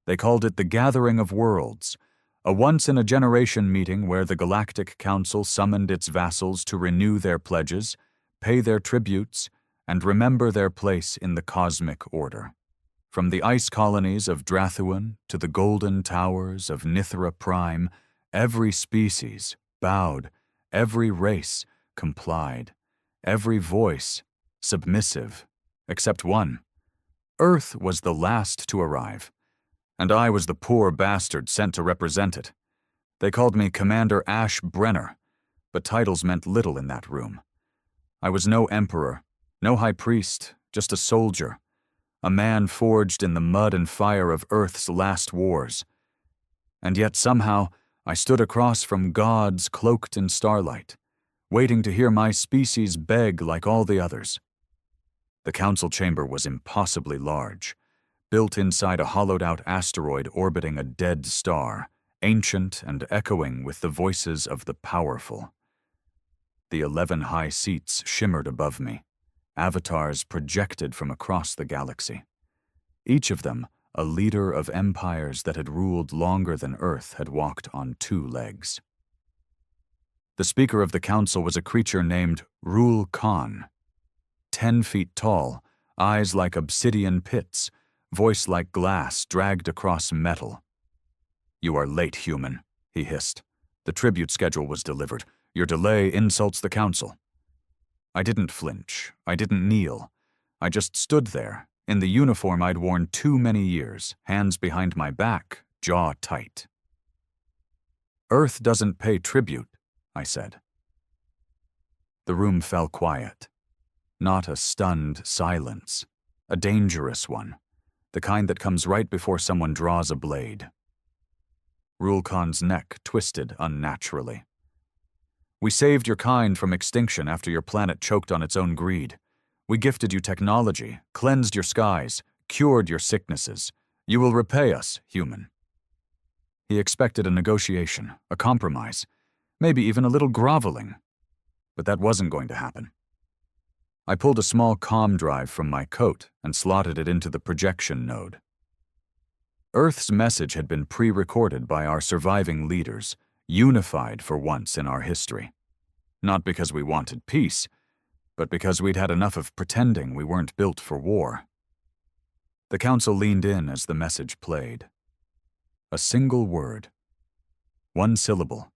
They called it the Gathering of Worlds, a once-in-a-generation meeting where the Galactic Council summoned its vassals to renew their pledges, pay their tributes, and remember their place in the cosmic order. From the ice colonies of Drathuan to the golden towers of Nithra Prime, every species bowed, every race complied, every voice submissive, except one. Earth was the last to arrive, and I was the poor bastard sent to represent it. They called me Commander Ash Brenner, but titles meant little in that room. I was no emperor, no high priest, just a soldier, a man forged in the mud and fire of Earth's last wars. And yet somehow I stood across from gods cloaked in starlight, waiting to hear my species beg like all the others. The council chamber was impossibly large, built inside a hollowed-out asteroid orbiting a dead star, ancient and echoing with the voices of the powerful. The 11 high seats shimmered above me, avatars projected from across the galaxy. Each of them a leader of empires that had ruled longer than Earth had walked on 2 legs. The Speaker of the Council was a creature named Rul Khan, 10 feet tall, eyes like obsidian pits, voice like glass dragged across metal. "You are late, human," he hissed. "The tribute schedule was delivered. Your delay insults the council." I didn't flinch. I didn't kneel. I just stood there, in the uniform I'd worn too many years, hands behind my back, jaw tight. "Earth doesn't pay tribute," I said. The room fell quiet. Not a stunned silence, a dangerous one, the kind that comes right before someone draws a blade. Rul Khan's neck twisted unnaturally. "We saved your kind from extinction after your planet choked on its own greed. We gifted you technology, cleansed your skies, cured your sicknesses. You will repay us, human." He expected a negotiation, a compromise, maybe even a little groveling. But that wasn't going to happen. I pulled a small comm drive from my coat and slotted it into the projection node. Earth's message had been pre-recorded by our surviving leaders, unified for once in our history. Not because we wanted peace, but because we'd had enough of pretending we weren't built for war. The council leaned in as the message played. A single word. One syllable.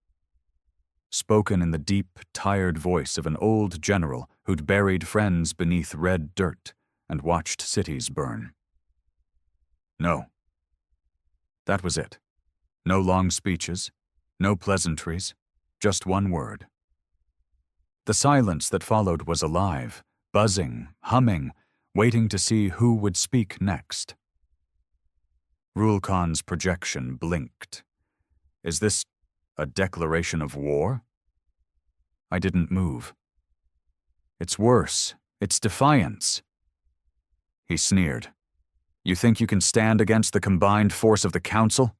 Spoken in the deep, tired voice of an old general who'd buried friends beneath red dirt and watched cities burn. No. That was it. No long speeches, no pleasantries, just one word. The silence that followed was alive, buzzing, humming, waiting to see who would speak next. Rul Khan's projection blinked. "Is this a declaration of war?" I didn't move. "It's worse. It's defiance." He sneered. "You think you can stand against the combined force of the council?"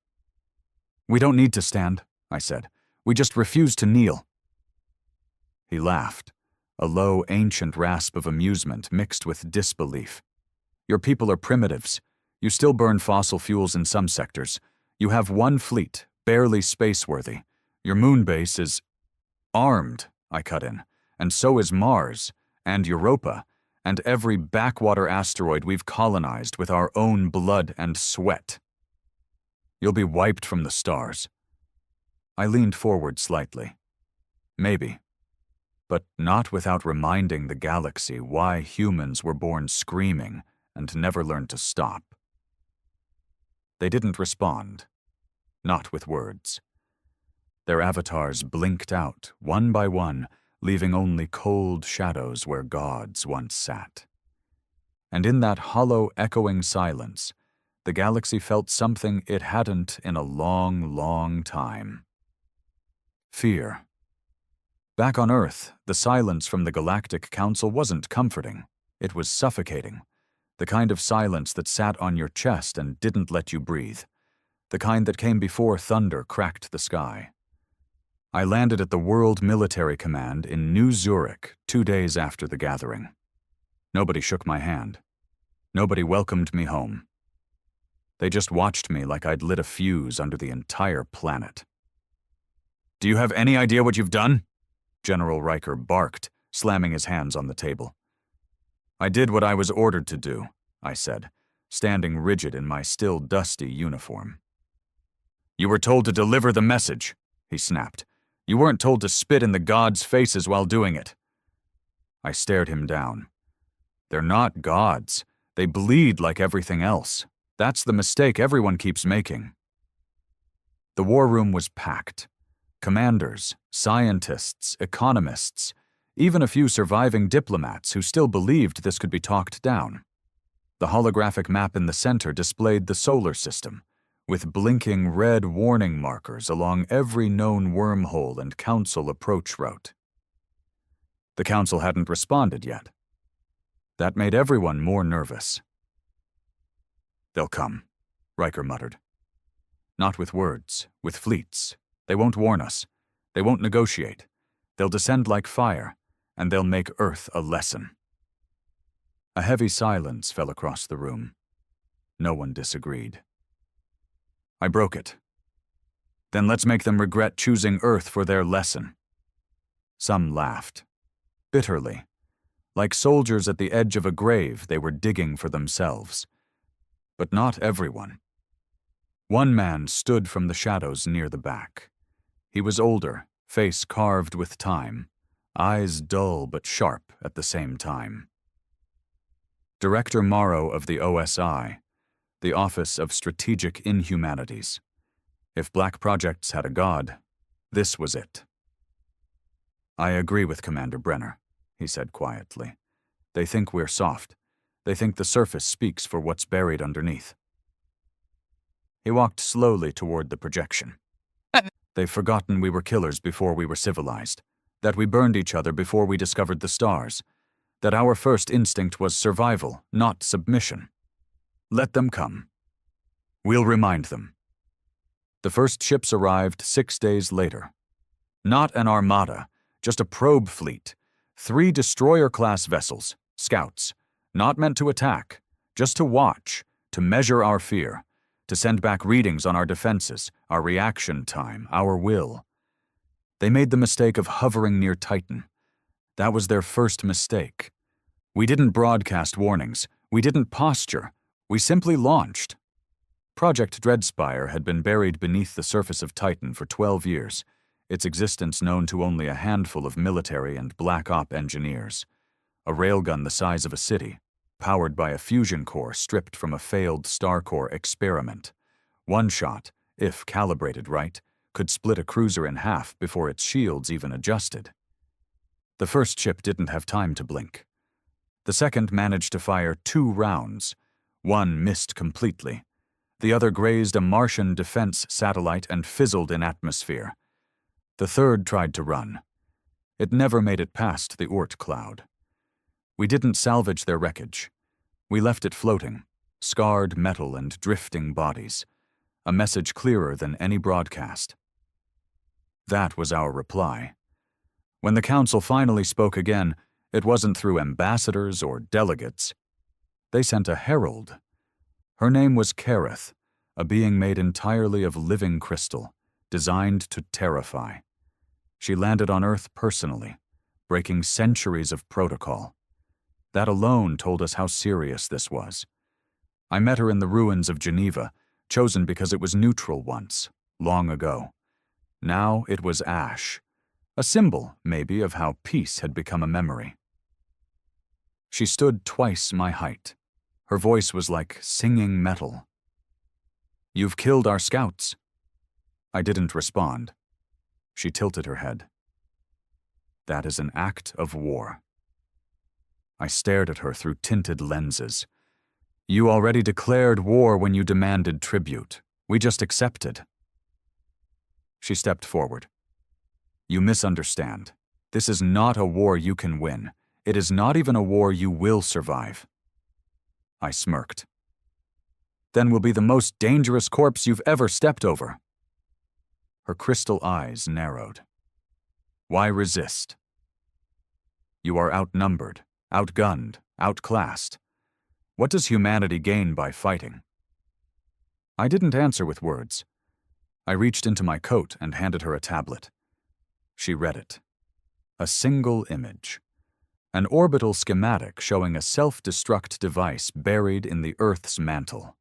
"We don't need to stand," I said. "We just refuse to kneel." He laughed, a low, ancient rasp of amusement mixed with disbelief. "Your people are primitives. You still burn fossil fuels in some sectors. You have one fleet, barely space-worthy. Your moon base is armed," I cut in, "and so is Mars, and Europa, and every backwater asteroid we've colonized with our own blood and sweat. You'll be wiped from the stars." I leaned forward slightly. Maybe. But not without reminding the galaxy why humans were born screaming and never learned to stop. They didn't respond. Not with words. Their avatars blinked out, one by one, leaving only cold shadows where gods once sat. And in that hollow, echoing silence, the galaxy felt something it hadn't in a long, long time. Fear. Back on Earth, the silence from the Galactic Council wasn't comforting. It was suffocating. The kind of silence that sat on your chest and didn't let you breathe. The kind that came before thunder cracked the sky. I landed at the World Military Command in New Zurich 2 days after the gathering. Nobody shook my hand. Nobody welcomed me home. They just watched me like I'd lit a fuse under the entire planet. "Do you have any idea what you've done?" General Riker barked, slamming his hands on the table. "I did what I was ordered to do," I said, standing rigid in my still dusty uniform. "You were told to deliver the message," he snapped. "You weren't told to spit in the gods' faces while doing it." I stared him down. "They're not gods. They bleed like everything else. That's the mistake everyone keeps making." The war room was packed. Commanders, scientists, economists, even a few surviving diplomats who still believed this could be talked down. The holographic map in the center displayed the solar system, with blinking red warning markers along every known wormhole and council approach route. The council hadn't responded yet. That made everyone more nervous. "They'll come," Riker muttered. "Not with words, with fleets. They won't warn us. They won't negotiate. They'll descend like fire, and they'll make Earth a lesson." A heavy silence fell across the room. No one disagreed. I broke it. "Then let's make them regret choosing Earth for their lesson." Some laughed. Bitterly. Like soldiers at the edge of a grave, they were digging for themselves. But not everyone. One man stood from the shadows near the back. He was older, face carved with time, eyes dull but sharp at the same time. Director Morrow of the OSI, the Office of Strategic Inhumanities. If black projects had a god, this was it. "I agree with Commander Brenner," he said quietly. "They think we're soft. They think the surface speaks for what's buried underneath." He walked slowly toward the projection. "They've forgotten we were killers before we were civilized, that we burned each other before we discovered the stars, that our first instinct was survival, not submission. Let them come. We'll remind them." The first ships arrived 6 days later. Not an armada, just a probe fleet. 3 destroyer-class vessels, scouts, not meant to attack, just to watch, to measure our fear, to send back readings on our defenses, our reaction time, our will. They made the mistake of hovering near Titan. That was their first mistake. We didn't broadcast warnings. We didn't posture. We simply launched. Project Dreadspire had been buried beneath the surface of Titan for 12 years, its existence known to only a handful of military and Black Op engineers. A railgun the size of a city, powered by a fusion core stripped from a failed StarCore experiment. One shot, if calibrated right, could split a cruiser in half before its shields even adjusted. The first ship didn't have time to blink. The second managed to fire 2 rounds. One missed completely. The other grazed a Martian defense satellite and fizzled in atmosphere. The third tried to run. It never made it past the Oort cloud. We didn't salvage their wreckage. We left it floating, scarred metal and drifting bodies, a message clearer than any broadcast. That was our reply. When the Council finally spoke again, it wasn't through ambassadors or delegates. They sent a herald. Her name was Kareth, a being made entirely of living crystal, designed to terrify. She landed on Earth personally, breaking centuries of protocol. That alone told us how serious this was. I met her in the ruins of Geneva, chosen because it was neutral once, long ago. Now it was ash, a symbol, maybe, of how peace had become a memory. She stood twice my height. Her voice was like singing metal. "You've killed our scouts." I didn't respond. She tilted her head. "That is an act of war." I stared at her through tinted lenses. "You already declared war when you demanded tribute. We just accepted." She stepped forward. "You misunderstand. This is not a war you can win. It is not even a war you will survive." I smirked. "Then we'll be the most dangerous corpse you've ever stepped over." Her crystal eyes narrowed. "Why resist? You are outnumbered, outgunned, outclassed. What does humanity gain by fighting?" I didn't answer with words. I reached into my coat and handed her a tablet. She read it. A single image. An orbital schematic showing a self-destruct device buried in the Earth's mantle.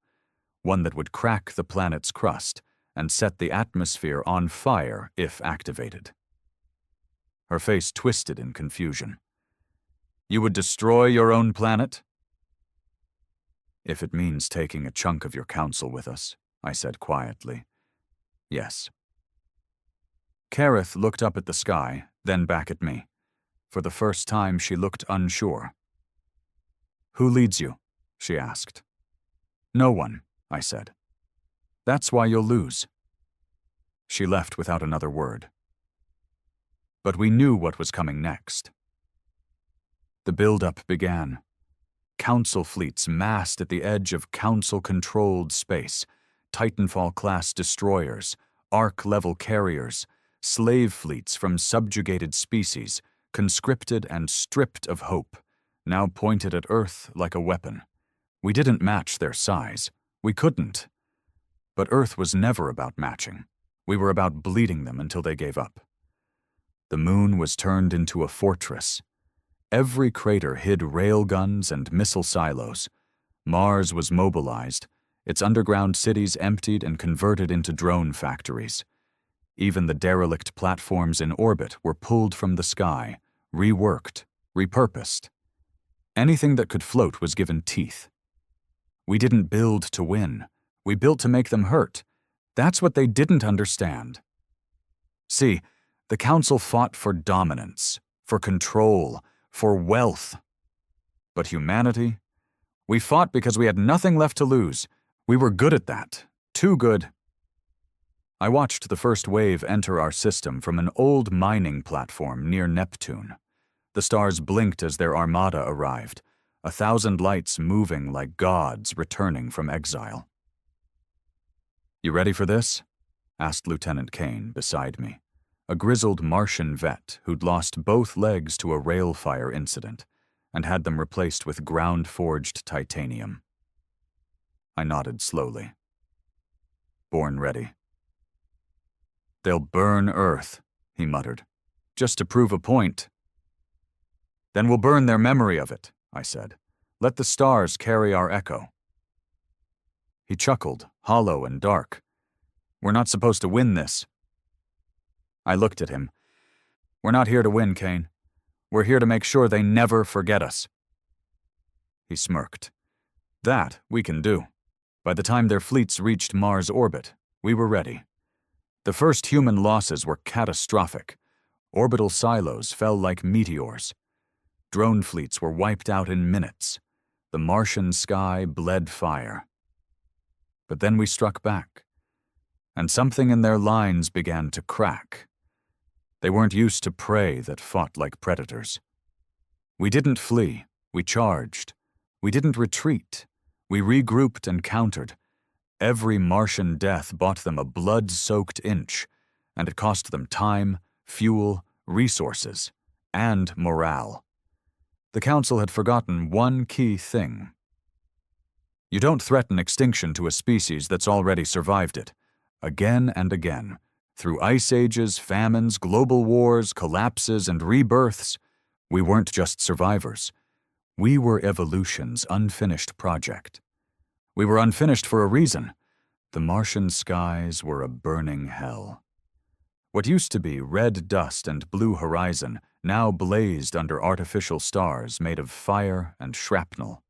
One that would crack the planet's crust and set the atmosphere on fire if activated. Her face twisted in confusion. You would destroy your own planet? If it means taking a chunk of your council with us, I said quietly. Yes. Kareth looked up at the sky, then back at me. For the first time, she looked unsure. Who leads you? She asked. No one, I said. That's why you'll lose. She left without another word. But we knew what was coming next. The build-up began. Council fleets massed at the edge of Council-controlled space, Titanfall-class destroyers, Ark-level carriers, slave fleets from subjugated species, conscripted and stripped of hope, now pointed at Earth like a weapon. We didn't match their size. We couldn't. But Earth was never about matching. We were about bleeding them until they gave up. The moon was turned into a fortress. Every crater hid railguns and missile silos. Mars was mobilized, its underground cities emptied and converted into drone factories. Even the derelict platforms in orbit were pulled from the sky, reworked, repurposed. Anything that could float was given teeth. We didn't build to win. We built to make them hurt. That's what they didn't understand. See, the Council fought for dominance, for control, for wealth. But humanity? We fought because we had nothing left to lose. We were good at that. Too good. I watched the first wave enter our system from an old mining platform near Neptune. The stars blinked as their armada arrived, 1,000 lights moving like gods returning from exile. You ready for this? Asked Lieutenant Kane beside me, a grizzled Martian vet who'd lost both legs to a rail fire incident and had them replaced with ground-forged titanium. I nodded slowly. Born ready. They'll burn Earth, he muttered, just to prove a point. Then we'll burn their memory of it, I said. Let the stars carry our echo. He chuckled, hollow and dark. We're not supposed to win this. I looked at him. We're not here to win, Kane. We're here to make sure they never forget us. He smirked. That we can do. By the time their fleets reached Mars orbit, we were ready. The first human losses were catastrophic. Orbital silos fell like meteors. Drone fleets were wiped out in minutes. The Martian sky bled fire. But then we struck back, and something in their lines began to crack. They weren't used to prey that fought like predators. We didn't flee, we charged. We didn't retreat, we regrouped and countered. Every Martian death bought them a blood-soaked inch, and it cost them time, fuel, resources, and morale. The Council had forgotten one key thing. You don't threaten extinction to a species that's already survived it. Again and again, through ice ages, famines, global wars, collapses, and rebirths, we weren't just survivors. We were evolution's unfinished project. We were unfinished for a reason. The Martian skies were a burning hell. What used to be red dust and blue horizon now blazed under artificial stars made of fire and shrapnel.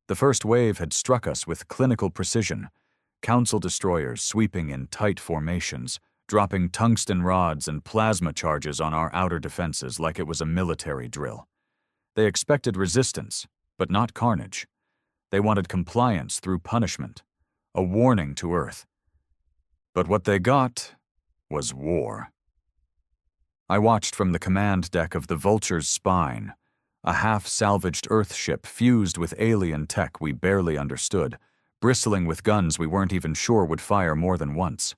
The first wave had struck us with clinical precision, Council destroyers sweeping in tight formations, dropping tungsten rods and plasma charges on our outer defenses like it was a military drill. They expected resistance, but not carnage. They wanted compliance through punishment, a warning to Earth. But what they got was war. I watched from the command deck of the Vulture's spine, a half-salvaged Earth ship fused with alien tech we barely understood, bristling with guns we weren't even sure would fire more than once.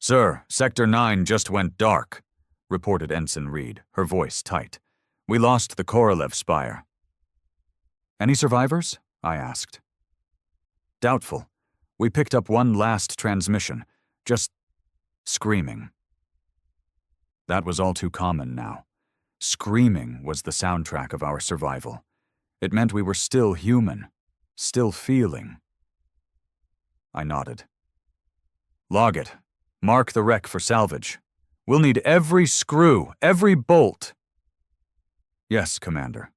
Sir, Sector 9 just went dark, reported Ensign Reed, her voice tight. We lost the Korolev spire. Any survivors? I asked. Doubtful. We picked up one last transmission, just screaming. That was all too common now. Screaming was the soundtrack of our survival. It meant we were still human, still feeling. I nodded. Log it. Mark the wreck for salvage. We'll need every screw, every bolt. Yes, Commander.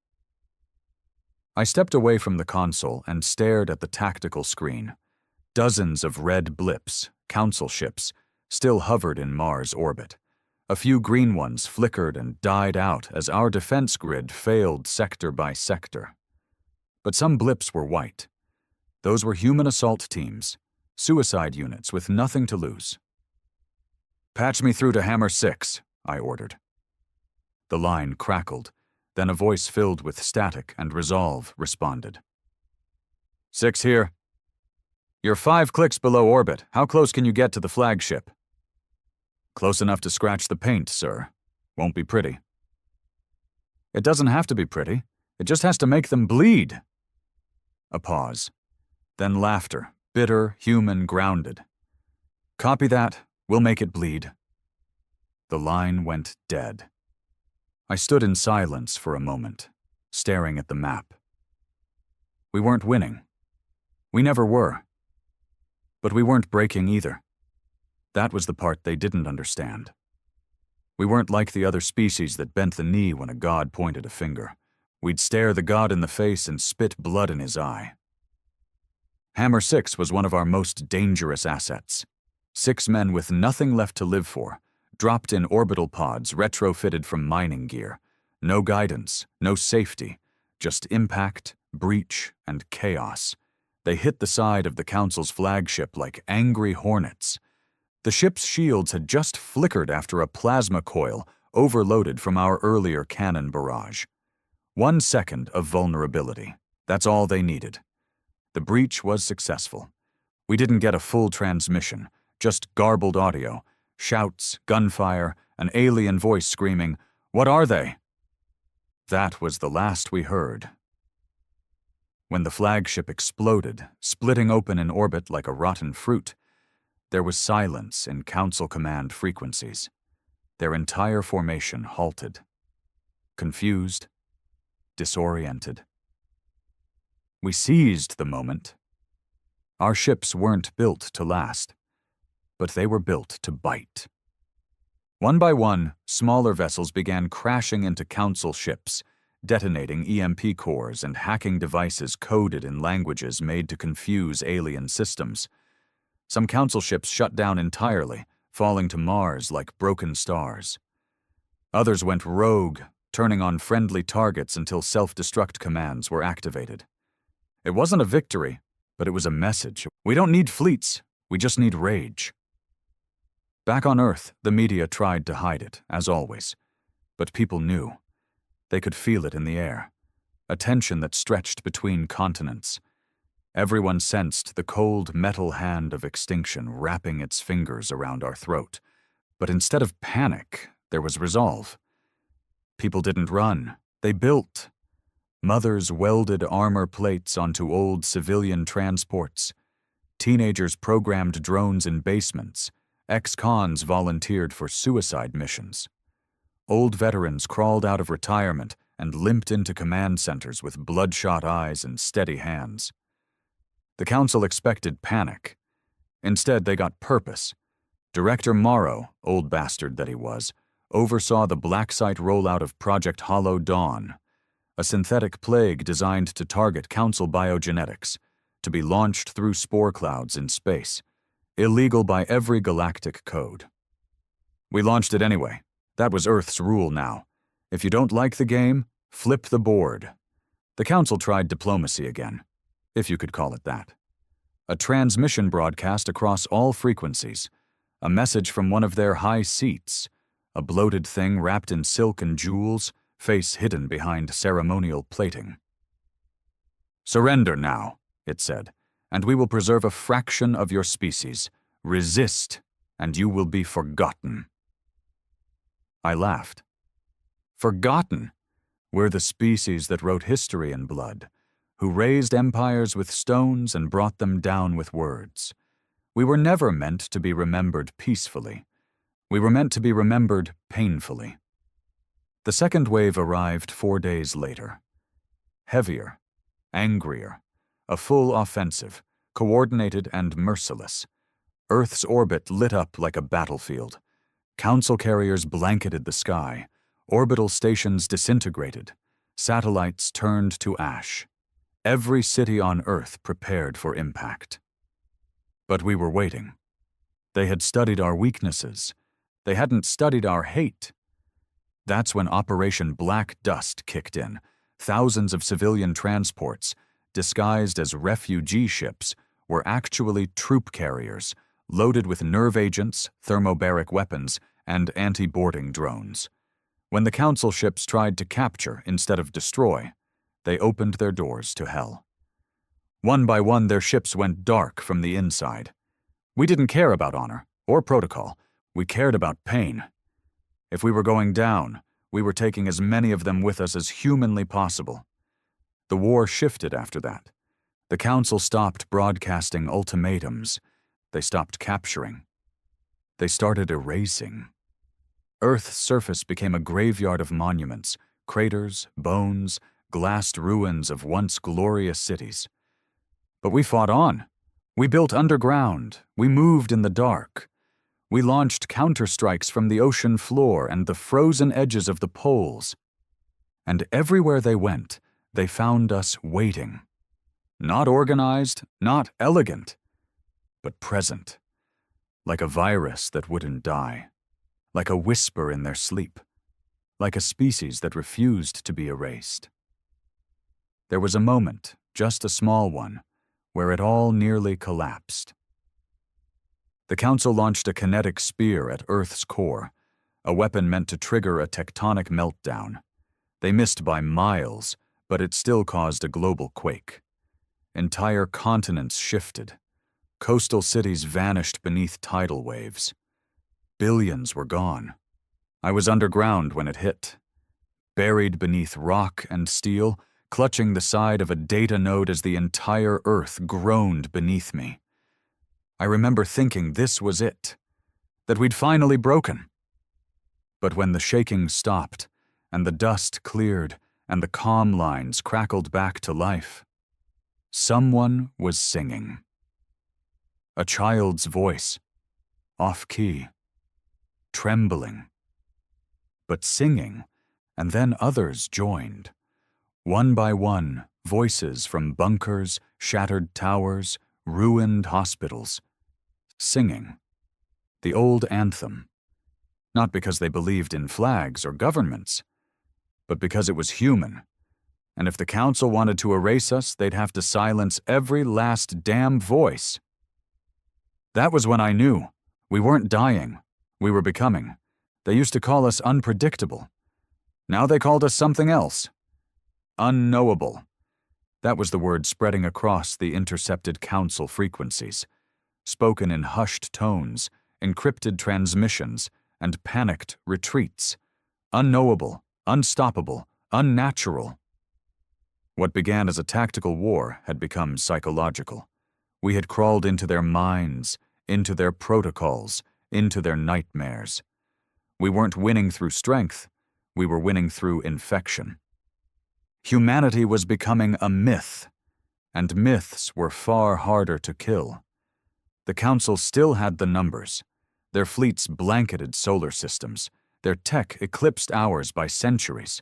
I stepped away from the console and stared at the tactical screen. Dozens of red blips, Council ships, still hovered in Mars orbit. A few green ones flickered and died out as our defense grid failed sector by sector. But some blips were white. Those were human assault teams, suicide units with nothing to lose. Patch me through to Hammer 6, I ordered. The line crackled, then a voice filled with static and resolve responded. 6 here. You're 5 clicks below orbit. How close can you get to the flagship? Close enough to scratch the paint, sir. Won't be pretty. It doesn't have to be pretty. It just has to make them bleed. A pause. Then laughter, bitter, human, grounded. Copy that. We'll make it bleed. The line went dead. I stood in silence for a moment, staring at the map. We weren't winning. We never were. But we weren't breaking either. That was the part they didn't understand. We weren't like the other species that bent the knee when a god pointed a finger. We'd stare the god in the face and spit blood in his eye. Hammer 6 was one of our most dangerous assets. 6 men with nothing left to live for, dropped in orbital pods retrofitted from mining gear. No guidance, no safety, just impact, breach, and chaos. They hit the side of the Council's flagship like angry hornets. The ship's shields had just flickered after a plasma coil overloaded from our earlier cannon barrage. 1 second of vulnerability. That's all they needed. The breach was successful. We didn't get a full transmission, just garbled audio, shouts, gunfire, an alien voice screaming, "What are they?" That was the last we heard. When the flagship exploded, splitting open in orbit like a rotten fruit, there was silence in Council command frequencies. Their entire formation halted. Confused, disoriented. We seized the moment. Our ships weren't built to last, but they were built to bite. One by one, smaller vessels began crashing into Council ships, detonating EMP cores and hacking devices coded in languages made to confuse alien systems. Some Council ships shut down entirely, falling to Mars like broken stars. Others went rogue, turning on friendly targets until self-destruct commands were activated. It wasn't a victory, but it was a message. We don't need fleets, we just need rage. Back on Earth, the media tried to hide it, as always. But people knew. They could feel it in the air. A tension that stretched between continents. Everyone sensed the cold metal hand of extinction wrapping its fingers around our throat. But instead of panic, there was resolve. People didn't run, they built. Mothers welded armor plates onto old civilian transports. Teenagers programmed drones in basements. Ex-cons volunteered for suicide missions. Old veterans crawled out of retirement and limped into command centers with bloodshot eyes and steady hands. The Council expected panic. Instead, they got purpose. Director Morrow, old bastard that he was, oversaw the black site rollout of Project Hollow Dawn, a synthetic plague designed to target Council biogenetics, to be launched through spore clouds in space, illegal by every galactic code. We launched it anyway. That was Earth's rule now. If you don't like the game, flip the board. The Council tried diplomacy again, if you could call it that. A transmission broadcast across all frequencies, a message from one of their high seats, a bloated thing wrapped in silk and jewels, face hidden behind ceremonial plating. "Surrender now," it said, "and we will preserve a fraction of your species. Resist, and you will be forgotten." I laughed. Forgotten? We're the species that wrote history in blood, who raised empires with stones and brought them down with words. We were never meant to be remembered peacefully. We were meant to be remembered painfully. The second wave arrived 4 days later. Heavier, angrier, a full offensive, coordinated and merciless. Earth's orbit lit up like a battlefield. Council carriers blanketed the sky. Orbital stations disintegrated. Satellites turned to ash. Every city on Earth prepared for impact. But we were waiting. They had studied our weaknesses. They hadn't studied our hate. That's when Operation Black Dust kicked in. Thousands of civilian transports, disguised as refugee ships, were actually troop carriers, loaded with nerve agents, thermobaric weapons, and anti-boarding drones. When the Council ships tried to capture instead of destroy, they opened their doors to hell. One by one, their ships went dark from the inside. We didn't care about honor or protocol. We cared about pain. If we were going down, we were taking as many of them with us as humanly possible. The war shifted after that. The Council stopped broadcasting ultimatums. They stopped capturing. They started erasing. Earth's surface became a graveyard of monuments, craters, bones, glassed ruins of once glorious cities. But we fought on. We built underground. We moved in the dark. We launched counterstrikes from the ocean floor and the frozen edges of the poles. And everywhere they went, they found us waiting. Not organized, not elegant, but present. Like a virus that wouldn't die. Like a whisper in their sleep. Like a species that refused to be erased. There was a moment, just a small one, where it all nearly collapsed. The Council launched a kinetic spear at Earth's core, a weapon meant to trigger a tectonic meltdown. They missed by miles, but it still caused a global quake. Entire continents shifted. Coastal cities vanished beneath tidal waves. Billions were gone. I was underground when it hit. Buried beneath rock and steel, clutching the side of a data node as the entire Earth groaned beneath me. I remember thinking this was it, that we'd finally broken. But when the shaking stopped, and the dust cleared, and the comm lines crackled back to life, someone was singing. A child's voice, off-key, trembling, but singing, and then others joined. One by one, voices from bunkers, shattered towers, ruined hospitals, singing the old anthem, not because they believed in flags or governments, but because it was human, and if the Council wanted to erase us, they'd have to silence every last damn voice. That was when I knew. We weren't dying. We were becoming. They used to call us unpredictable. Now they called us something else. Unknowable. That was the word spreading across the intercepted Council frequencies, spoken in hushed tones, encrypted transmissions, and panicked retreats. Unknowable, unstoppable, unnatural. What began as a tactical war had become psychological. We had crawled into their minds, into their protocols, into their nightmares. We weren't winning through strength. We were winning through infection. Humanity was becoming a myth, and myths were far harder to kill. The Council still had the numbers. Their fleets blanketed solar systems. Their tech eclipsed ours by centuries.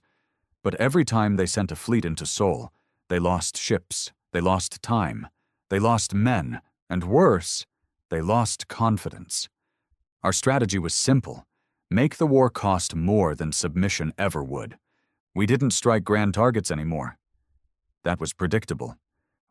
But every time they sent a fleet into Sol, they lost ships, they lost time, they lost men, and worse, they lost confidence. Our strategy was simple. Make the war cost more than submission ever would. We didn't strike grand targets anymore. That was predictable.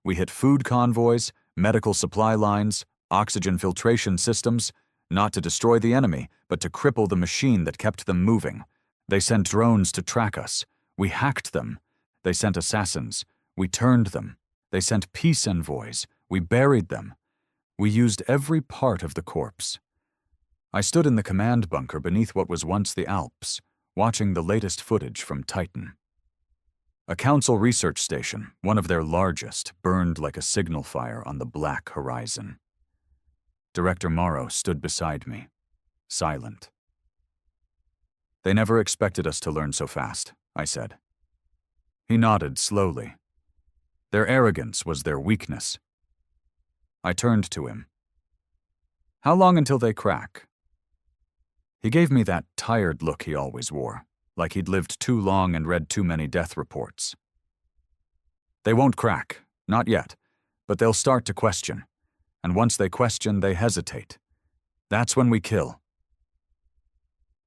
We hit food convoys, medical supply lines, oxygen filtration systems, not to destroy the enemy, but to cripple the machine that kept them moving. They sent drones to track us. We hacked them. They sent assassins. We turned them. They sent peace envoys. We buried them. We used every part of the corpse. I stood in the command bunker beneath what was once the Alps, watching the latest footage from Titan. A council research station, one of their largest, burned like a signal fire on the black horizon. Director Morrow stood beside me, silent. "They never expected us to learn so fast," I said. He nodded slowly. Their arrogance was their weakness. I turned to him. "How long until they crack?" He gave me that tired look he always wore, like he'd lived too long and read too many death reports. "They won't crack, not yet, but they'll start to question. And once they question, they hesitate. That's when we kill."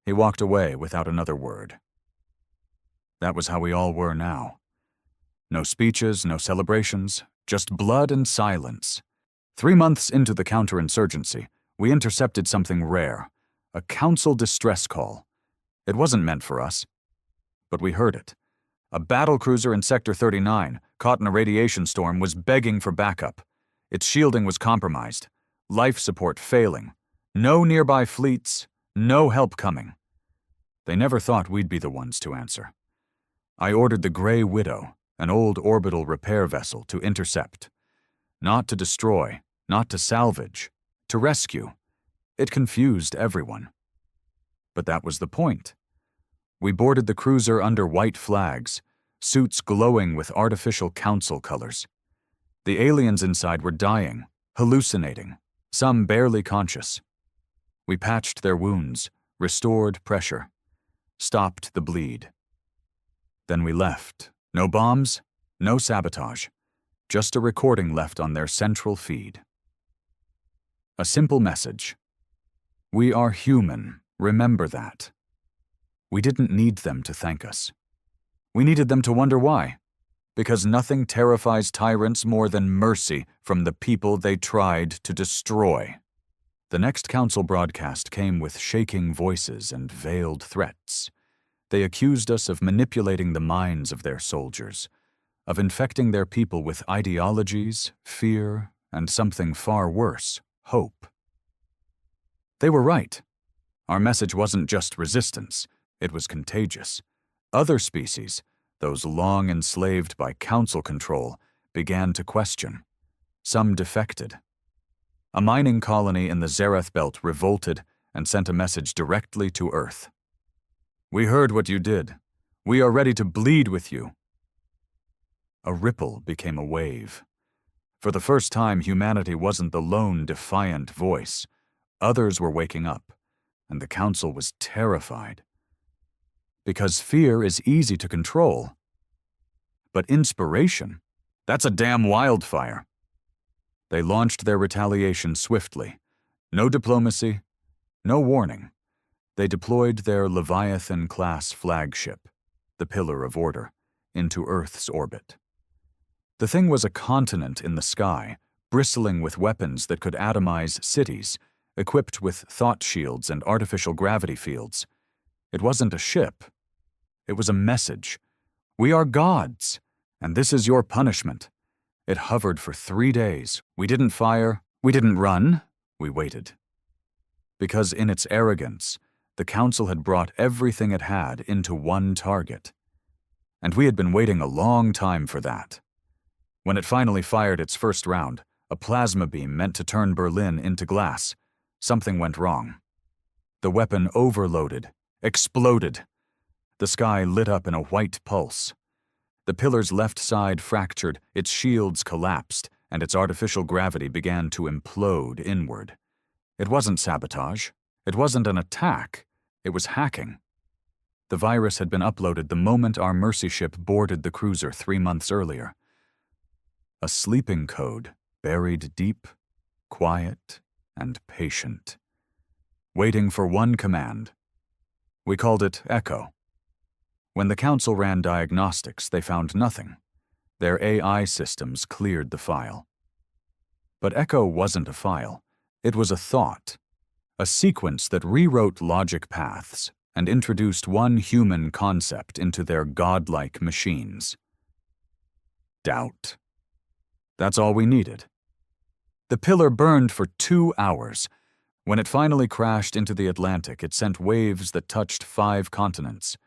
He walked away without another word. That was how we all were now. No speeches, no celebrations, just blood and silence. 3 months into the counterinsurgency, we intercepted something rare, a council distress call. It wasn't meant for us, but we heard it. A battlecruiser in Sector 39, caught in a radiation storm, was begging for backup. Its shielding was compromised, life support failing, no nearby fleets, no help coming. They never thought we'd be the ones to answer. I ordered the Grey Widow, an old orbital repair vessel, to intercept. Not to destroy, not to salvage, to rescue. It confused everyone. But that was the point. We boarded the cruiser under white flags, suits glowing with artificial council colors. The aliens inside were dying, hallucinating, some barely conscious. We patched their wounds, restored pressure, stopped the bleed. Then we left. No bombs, no sabotage, just a recording left on their central feed. A simple message. We are human, remember that. We didn't need them to thank us. We needed them to wonder why. Because nothing terrifies tyrants more than mercy from the people they tried to destroy. The next council broadcast came with shaking voices and veiled threats. They accused us of manipulating the minds of their soldiers, of infecting their people with ideologies, fear, and something far worse, hope. They were right. Our message wasn't just resistance, it was contagious. Other species, those long enslaved by council control, began to question. Some defected. A mining colony in the Zareth Belt revolted and sent a message directly to Earth. "We heard what you did. We are ready to bleed with you." A ripple became a wave. For the first time, humanity wasn't the lone defiant voice. Others were waking up, and the council was terrified. Because fear is easy to control. But inspiration, that's a damn wildfire. They launched their retaliation swiftly. No diplomacy, no warning. They deployed their Leviathan-class flagship, the Pillar of Order, into Earth's orbit. The thing was a continent in the sky, bristling with weapons that could atomize cities, equipped with thought shields and artificial gravity fields. It wasn't a ship. It was a message. We are gods, and this is your punishment. It hovered for 3 days. We didn't fire. We didn't run. We waited. Because in its arrogance, the council had brought everything it had into one target. And we had been waiting a long time for that. When it finally fired its first round, a plasma beam meant to turn Berlin into glass, something went wrong. The weapon overloaded, exploded. The sky lit up in a white pulse. The pillar's left side fractured, its shields collapsed, and its artificial gravity began to implode inward. It wasn't sabotage. It wasn't an attack. It was hacking. The virus had been uploaded the moment our Mercy ship boarded the cruiser 3 months earlier. A sleeping code buried deep, quiet, and patient, waiting for one command. We called it Echo. When the council ran diagnostics, they found nothing. Their AI systems cleared the file. But Echo wasn't a file. It was a thought, a sequence that rewrote logic paths and introduced one human concept into their godlike machines. Doubt. That's all we needed. The pillar burned for 2 hours. When it finally crashed into the Atlantic, it sent waves that touched 5 continents.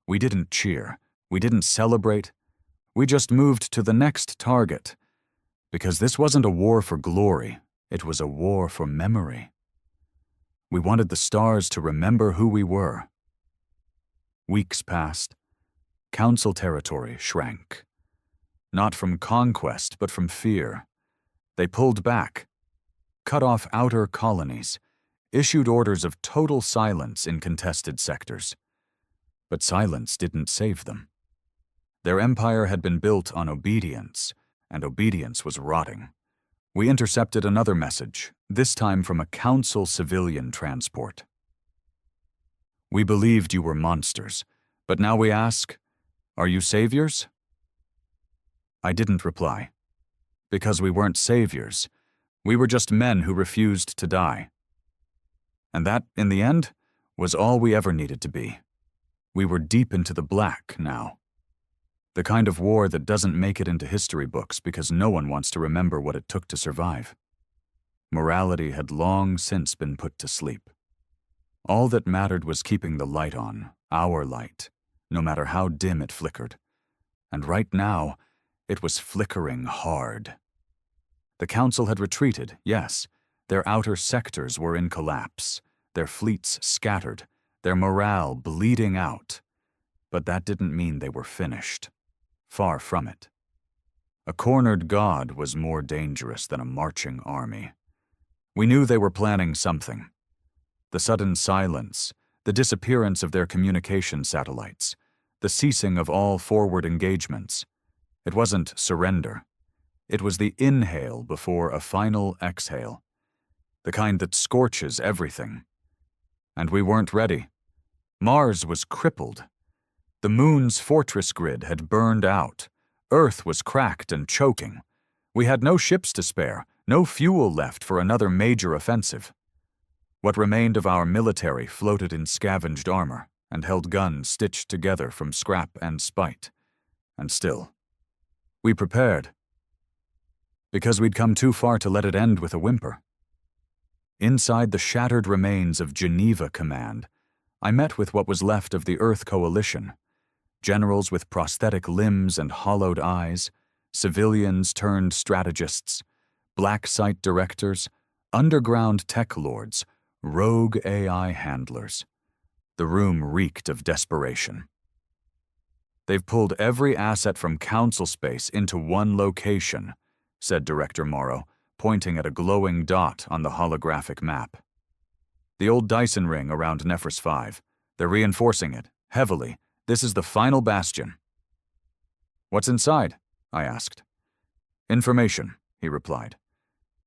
We didn't cheer. We didn't celebrate. We just moved to the next target. Because this wasn't a war for glory, it was a war for memory. We wanted the stars to remember who we were. Weeks passed. Council territory shrank. Not from conquest, but from fear. They pulled back, cut off outer colonies, issued orders of total silence in contested sectors. But silence didn't save them. Their empire had been built on obedience, and obedience was rotting. We intercepted another message, this time from a council civilian transport. We believed you were monsters, but now we ask, are you saviors? I didn't reply. Because we weren't saviors. We were just men who refused to die. And that, in the end, was all we ever needed to be. We were deep into the black now. The kind of war that doesn't make it into history books because no one wants to remember what it took to survive. Morality had long since been put to sleep. All that mattered was keeping the light on, our light, no matter how dim it flickered. And right now, it was flickering hard. The council had retreated, yes. Their outer sectors were in collapse, their fleets scattered, their morale bleeding out. But that didn't mean they were finished. Far from it. A cornered god was more dangerous than a marching army. We knew they were planning something. The sudden silence, the disappearance of their communication satellites, the ceasing of all forward engagements. It wasn't surrender. It was the inhale before a final exhale, the kind that scorches everything. And we weren't ready. Mars was crippled. The moon's fortress grid had burned out. Earth was cracked and choking. We had no ships to spare, no fuel left for another major offensive. What remained of our military floated in scavenged armor and held guns stitched together from scrap and spite. And still, we prepared. Because we'd come too far to let it end with a whimper. Inside the shattered remains of Geneva Command, I met with what was left of the Earth Coalition. Generals with prosthetic limbs and hollowed eyes, civilians turned strategists, black site directors, underground tech lords, rogue AI handlers. The room reeked of desperation. They've pulled every asset from council space into one location, said Director Morrow, pointing at a glowing dot on the holographic map. The old Dyson ring around Nephris 5. They're reinforcing it, heavily. This is the final bastion. What's inside? I asked. Information, he replied.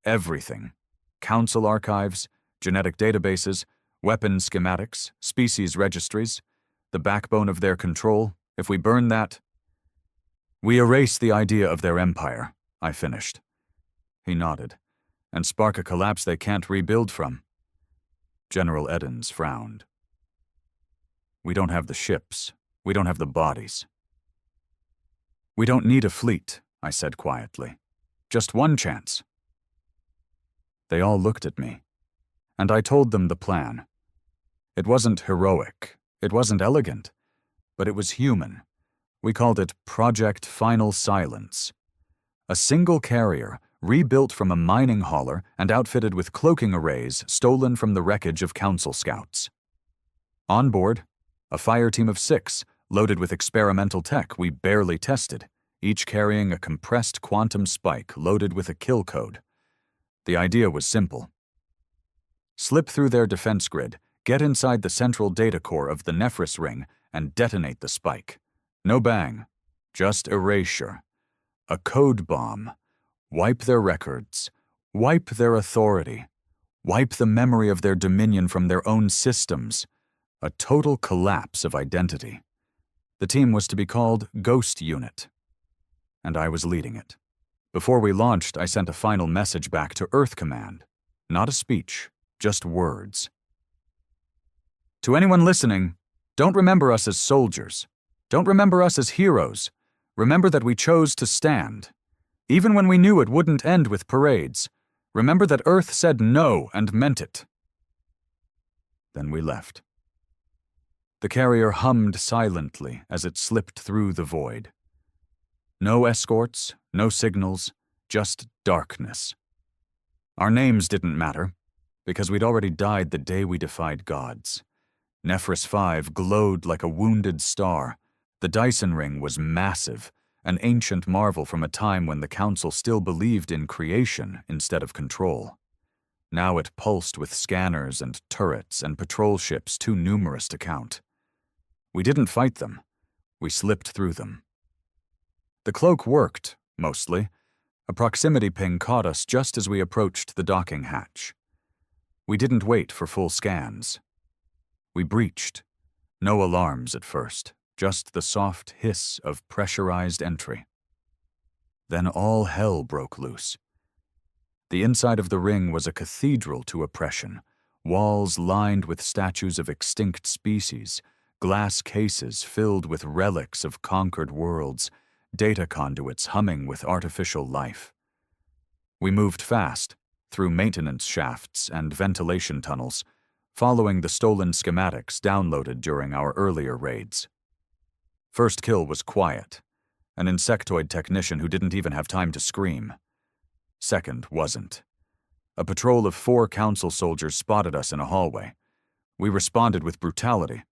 Everything. Council archives, genetic databases, weapon schematics, species registries, the backbone of their control. If we burn that, we erase the idea of their empire, I finished. He nodded, and spark a collapse they can't rebuild from. General Eddins frowned. We don't have the ships. We don't have the bodies. We don't need a fleet, I said quietly. Just one chance. They all looked at me, and I told them the plan. It wasn't heroic, it wasn't elegant, but it was human. We called it Project Final Silence. A single carrier, rebuilt from a mining hauler and outfitted with cloaking arrays stolen from the wreckage of council scouts. On board, a fire team of 6, loaded with experimental tech we barely tested, each carrying a compressed quantum spike loaded with a kill code. The idea was simple. Slip through their defense grid, get inside the central data core of the Nephris ring, and detonate the spike. No bang, just erasure. A code bomb. Wipe their records. Wipe their authority. Wipe the memory of their dominion from their own systems. A total collapse of identity. The team was to be called Ghost Unit. And I was leading it. Before we launched, I sent a final message back to Earth Command. Not a speech, just words. To anyone listening, don't remember us as soldiers. Don't remember us as heroes. Remember that we chose to stand. Even when we knew it wouldn't end with parades. Remember that Earth said no and meant it. Then we left. The carrier hummed silently as it slipped through the void. No escorts, no signals, just darkness. Our names didn't matter, because we'd already died the day we defied gods. Nephris 5 glowed like a wounded star. The Dyson ring was massive, an ancient marvel from a time when the Council still believed in creation instead of control. Now it pulsed with scanners and turrets and patrol ships too numerous to count. We didn't fight them. We slipped through them. The cloak worked, mostly. A proximity ping caught us just as we approached the docking hatch. We didn't wait for full scans. We breached. No alarms at first, just the soft hiss of pressurized entry. Then all hell broke loose. The inside of the ring was a cathedral to oppression, walls lined with statues of extinct species, glass cases filled with relics of conquered worlds, data conduits humming with artificial life. We moved fast, through maintenance shafts and ventilation tunnels, following the stolen schematics downloaded during our earlier raids. First kill was quiet, an insectoid technician who didn't even have time to scream. Second wasn't. A patrol of 4 Council soldiers spotted us in a hallway. We responded with brutality.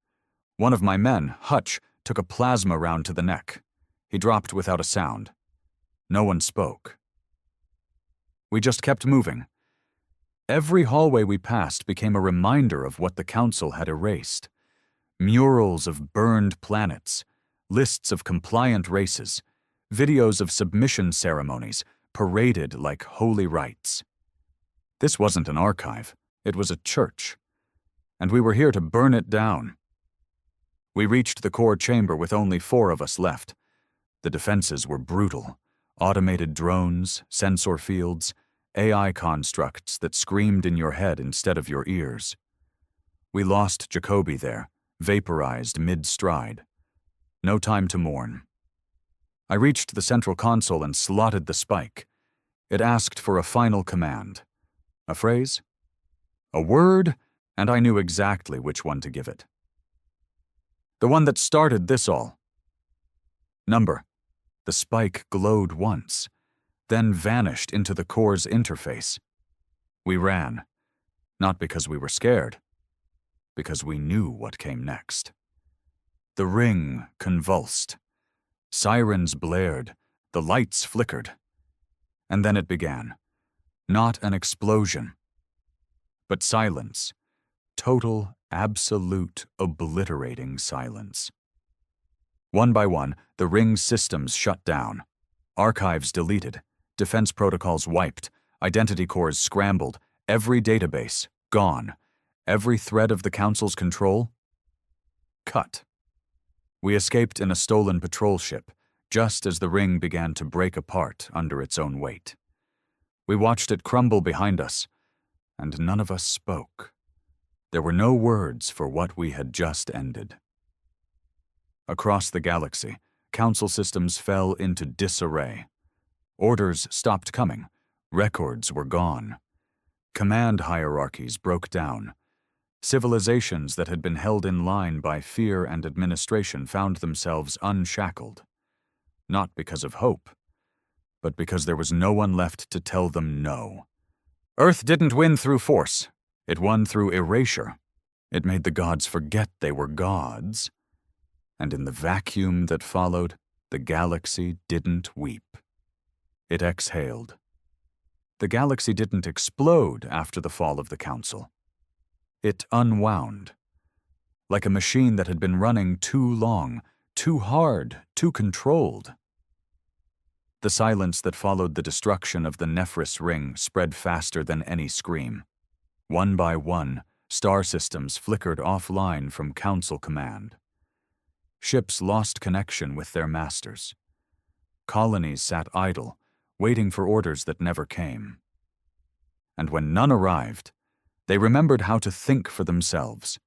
One of my men, Hutch, took a plasma round to the neck. He dropped without a sound. No one spoke. We just kept moving. Every hallway we passed became a reminder of what the Council had erased. Murals of burned planets, lists of compliant races, videos of submission ceremonies paraded like holy rites. This wasn't an archive, it was a church. And we were here to burn it down. We reached the core chamber with only 4 of us left. The defenses were brutal. Automated drones, sensor fields, AI constructs that screamed in your head instead of your ears. We lost Jacoby there, vaporized mid-stride. No time to mourn. I reached the central console and slotted the spike. It asked for a final command. A phrase? A word, and I knew exactly which one to give it. The one that started this all. Number. The spike glowed once, then vanished into the core's interface. We ran, not because we were scared, because we knew what came next. The ring convulsed. Sirens blared, the lights flickered. And then it began. Not an explosion, but silence. Total, absolute, obliterating silence. One by one, the ring's systems shut down. Archives deleted, defense protocols wiped, identity cores scrambled, every database gone, every thread of the Council's control cut. We escaped in a stolen patrol ship, just as the ring began to break apart under its own weight. We watched it crumble behind us, and none of us spoke. There were no words for what we had just ended. Across the galaxy, Council systems fell into disarray. Orders stopped coming. Records were gone. Command hierarchies broke down. Civilizations that had been held in line by fear and administration found themselves unshackled. Not because of hope, but because there was no one left to tell them no. Earth didn't win through force. It won through erasure. It made the gods forget they were gods. And in the vacuum that followed, the galaxy didn't weep. It exhaled. The galaxy didn't explode after the fall of the Council. It unwound. Like a machine that had been running too long, too hard, too controlled. The silence that followed the destruction of the Nephris ring spread faster than any scream. One by one, star systems flickered offline from Council command. Ships lost connection with their masters. Colonies sat idle, waiting for orders that never came. And when none arrived, they remembered how to think for themselves.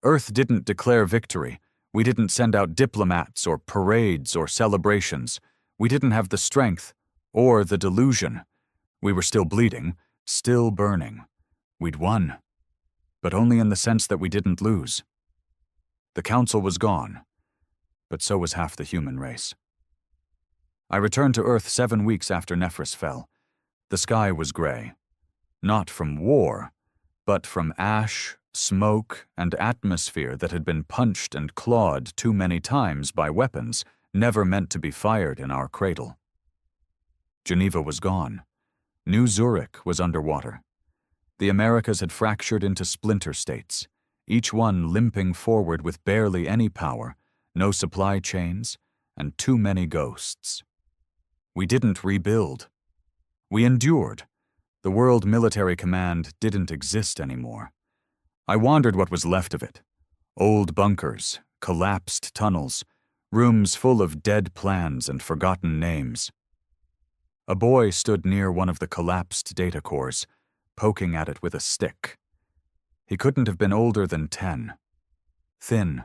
Earth didn't declare victory. We didn't send out diplomats or parades or celebrations. We didn't have the strength or the delusion. We were still bleeding, still burning. We'd won, but only in the sense that we didn't lose. The Council was gone, but so was half the human race. I returned to Earth 7 weeks after Nephris fell. The sky was gray, not from war, but from ash, smoke, and atmosphere that had been punched and clawed too many times by weapons never meant to be fired in our cradle. Geneva was gone. New Zurich was underwater. The Americas had fractured into splinter states, each one limping forward with barely any power, no supply chains, and too many ghosts. We didn't rebuild. We endured. The World Military Command didn't exist anymore. I wandered what was left of it. Old bunkers, collapsed tunnels, rooms full of dead plans and forgotten names. A boy stood near one of the collapsed data cores, poking at it with a stick. He couldn't have been older than 10. Thin,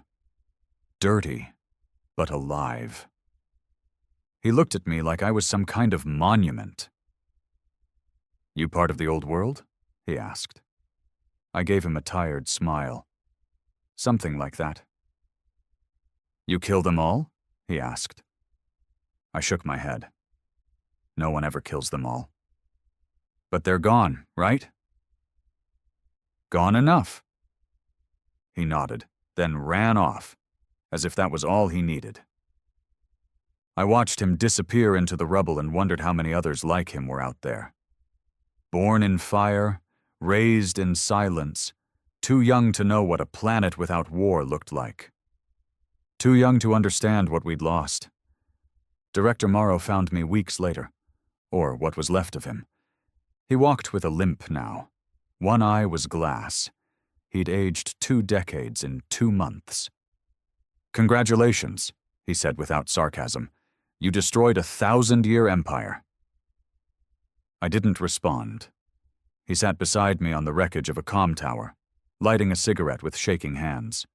dirty, but alive. He looked at me like I was some kind of monument. "You part of the old world?" he asked. I gave him a tired smile. "Something like that." "You kill them all?" he asked. I shook my head. No one ever kills them all. "But they're gone, right?" "Gone enough." He nodded, then ran off, as if that was all he needed. I watched him disappear into the rubble and wondered how many others like him were out there. Born in fire, raised in silence, too young to know what a planet without war looked like. Too young to understand what we'd lost. Director Morrow found me weeks later, or what was left of him. He walked with a limp now. One eye was glass. He'd aged 2 decades in 2 months. "Congratulations," he said without sarcasm. "You destroyed a 1,000-year empire." I didn't respond. He sat beside me on the wreckage of a comm tower, lighting a cigarette with shaking hands.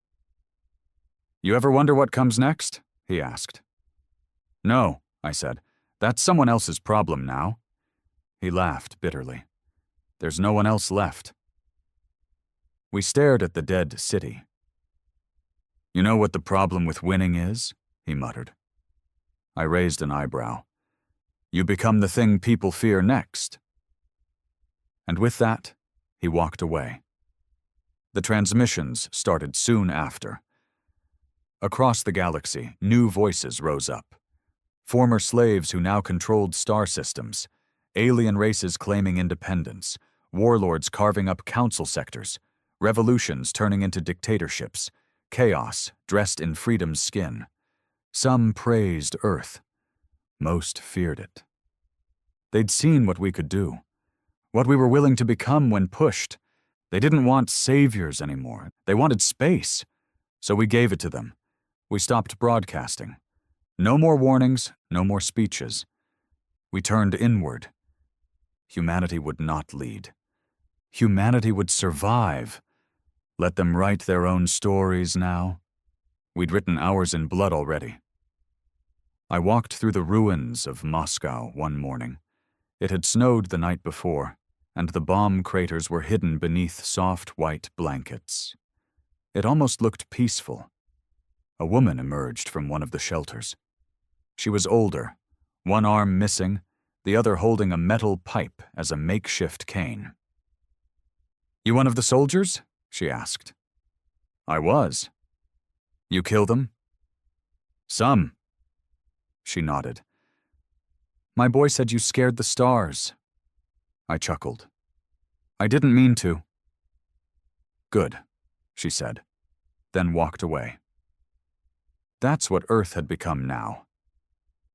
"You ever wonder what comes next?" he asked. "No," I said. "That's someone else's problem now." He laughed bitterly. "There's no one else left." We stared at the dead city. "You know what the problem with winning is?" he muttered. I raised an eyebrow. "You become the thing people fear next." And with that, he walked away. The transmissions started soon after. Across the galaxy, new voices rose up. Former slaves who now controlled star systems, alien races claiming independence, warlords carving up council sectors, revolutions turning into dictatorships, chaos dressed in freedom's skin. Some praised Earth. Most feared it. They'd seen what we could do, what we were willing to become when pushed. They didn't want saviors anymore. They wanted space. So we gave it to them. We stopped broadcasting. No more warnings, no more speeches. We turned inward. Humanity would not lead. Humanity would survive. Let them write their own stories now. We'd written ours in blood already. I walked through the ruins of Moscow one morning. It had snowed the night before, and the bomb craters were hidden beneath soft white blankets. It almost looked peaceful. A woman emerged from one of the shelters. She was older, one arm missing, the other holding a metal pipe as a makeshift cane. "You one of the soldiers?" she asked. "I was." "You kill them?" "Some." She nodded. "My boy said you scared the stars." I chuckled. "I didn't mean to." "Good," she said, then walked away. That's what Earth had become now.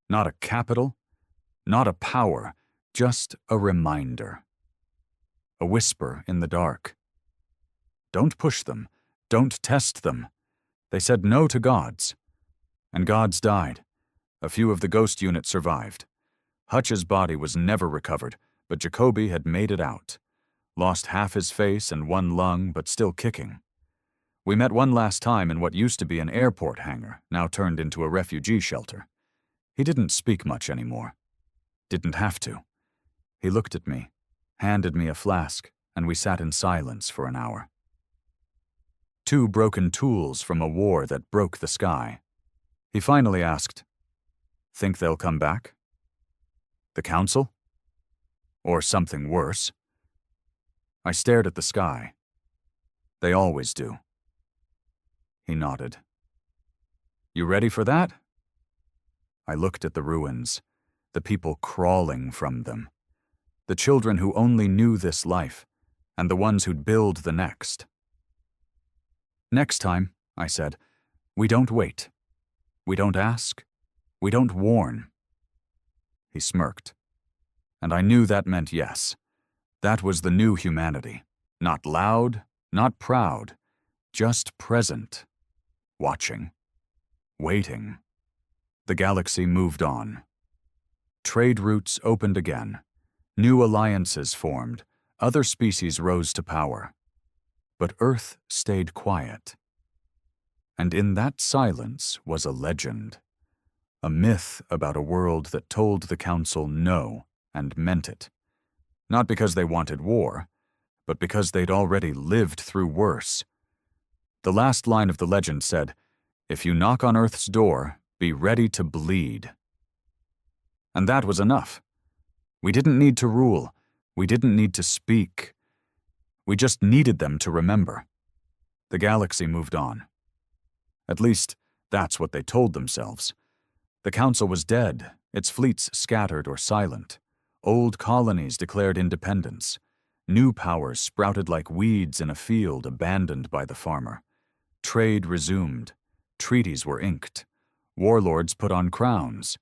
Not a capital, not a power, just a reminder. A whisper in the dark. Don't push them. Don't test them. They said no to gods. And gods died. A few of the ghost unit survived. Hutch's body was never recovered, but Jacoby had made it out. Lost half his face and one lung, but still kicking. We met one last time in what used to be an airport hangar, now turned into a refugee shelter. He didn't speak much anymore. Didn't have to. He looked at me, handed me a flask, and we sat in silence for an hour. 2 broken tools from a war that broke the sky. He finally asked, "Think they'll come back? The Council? Or something worse?" I stared at the sky. "They always do." He nodded. "You ready for that?" I looked at the ruins, the people crawling from them, the children who only knew this life, and the ones who'd build the next. "Next time," I said, "we don't wait. We don't ask. We don't warn." He smirked. And I knew that meant yes. That was the new humanity. Not loud, not proud, just present, watching, waiting. The galaxy moved on. Trade routes opened again. New alliances formed. Other species rose to power. But Earth stayed quiet. And in that silence was a legend. A myth about a world that told the Council no and meant it. Not because they wanted war, but because they'd already lived through worse. The last line of the legend said, "If you knock on Earth's door, be ready to bleed." And that was enough. We didn't need to rule. We didn't need to speak. We just needed them to remember. The galaxy moved on. At least, that's what they told themselves. The Council was dead, its fleets scattered or silent. Old colonies declared independence. New powers sprouted like weeds in a field abandoned by the farmer. Trade resumed. Treaties were inked. Warlords put on crowns.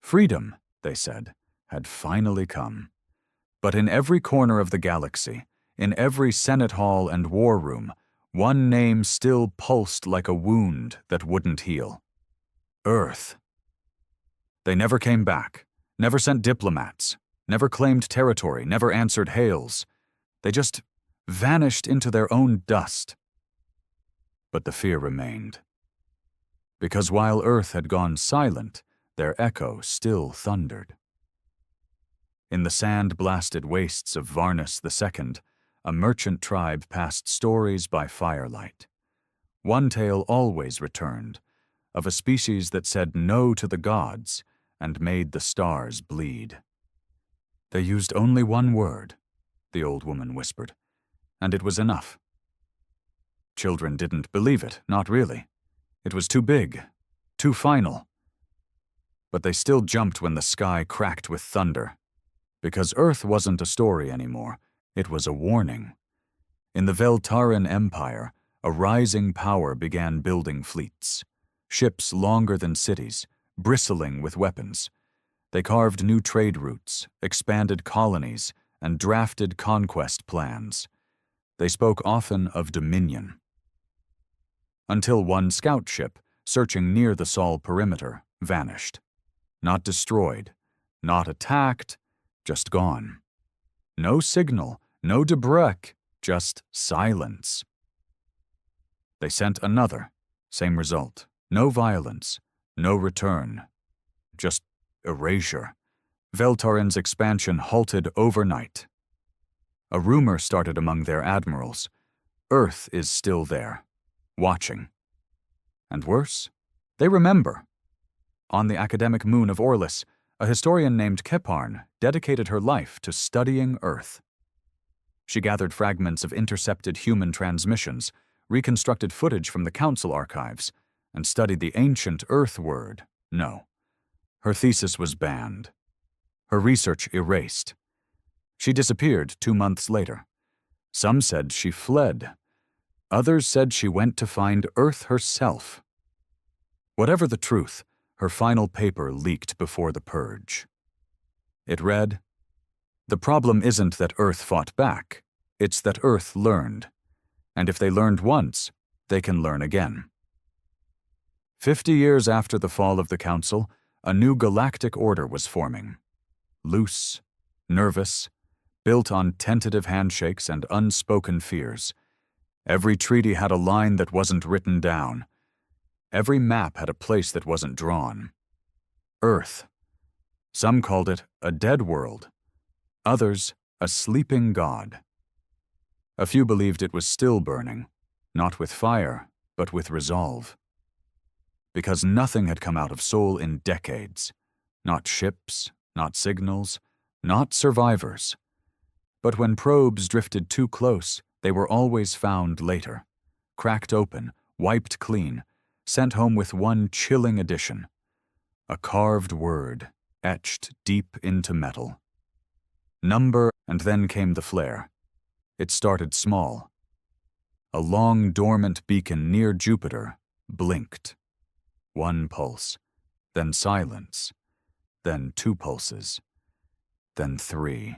Freedom, they said, had finally come. But in every corner of the galaxy, in every Senate hall and war room, one name still pulsed like a wound that wouldn't heal. Earth. They never came back, never sent diplomats, never claimed territory, never answered hails. They just vanished into their own dust. But the fear remained. Because while Earth had gone silent, their echo still thundered. In the sand-blasted wastes of Varnus II, a merchant tribe passed stories by firelight. One tale always returned, of a species that said no to the gods and made the stars bleed. They used only one word, the old woman whispered, and it was enough. Children didn't believe it, not really. It was too big, too final. But they still jumped when the sky cracked with thunder. Because Earth wasn't a story anymore, it was a warning. In the Terran Empire, a rising power began building fleets. Ships longer than cities, bristling with weapons. They carved new trade routes, expanded colonies, and drafted conquest plans. They spoke often of dominion. Until one scout ship, searching near the Sol perimeter, vanished. Not destroyed, not attacked, just gone. No signal, no debris, just silence. They sent another, same result. No violence, no return. Just erasure. Veltarin's expansion halted overnight. A rumor started among their admirals. Earth is still there, watching. And worse, they remember. On the academic moon of Orlis, a historian named Keparn dedicated her life to studying Earth. She gathered fragments of intercepted human transmissions, reconstructed footage from the Council archives, and studied the ancient Earth word, no. Her thesis was banned. Her research erased. She disappeared 2 months later. Some said she fled. Others said she went to find Earth herself. Whatever the truth, her final paper leaked before the purge. It read, "The problem isn't that Earth fought back, it's that Earth learned. And if they learned once, they can learn again." 50 years after the fall of the Council, a new galactic order was forming. Loose, nervous, built on tentative handshakes and unspoken fears. Every treaty had a line that wasn't written down. Every map had a place that wasn't drawn. Earth. Some called it a dead world. Others, a sleeping god. A few believed it was still burning, not with fire, but with resolve. Because nothing had come out of Sol in decades. Not ships, not signals, not survivors. But when probes drifted too close, they were always found later, cracked open, wiped clean, sent home with one chilling addition: a carved word etched deep into metal. Number, and then came the flare. It started small. A long dormant beacon near Jupiter blinked. One pulse, then silence, then 2 pulses, then 3.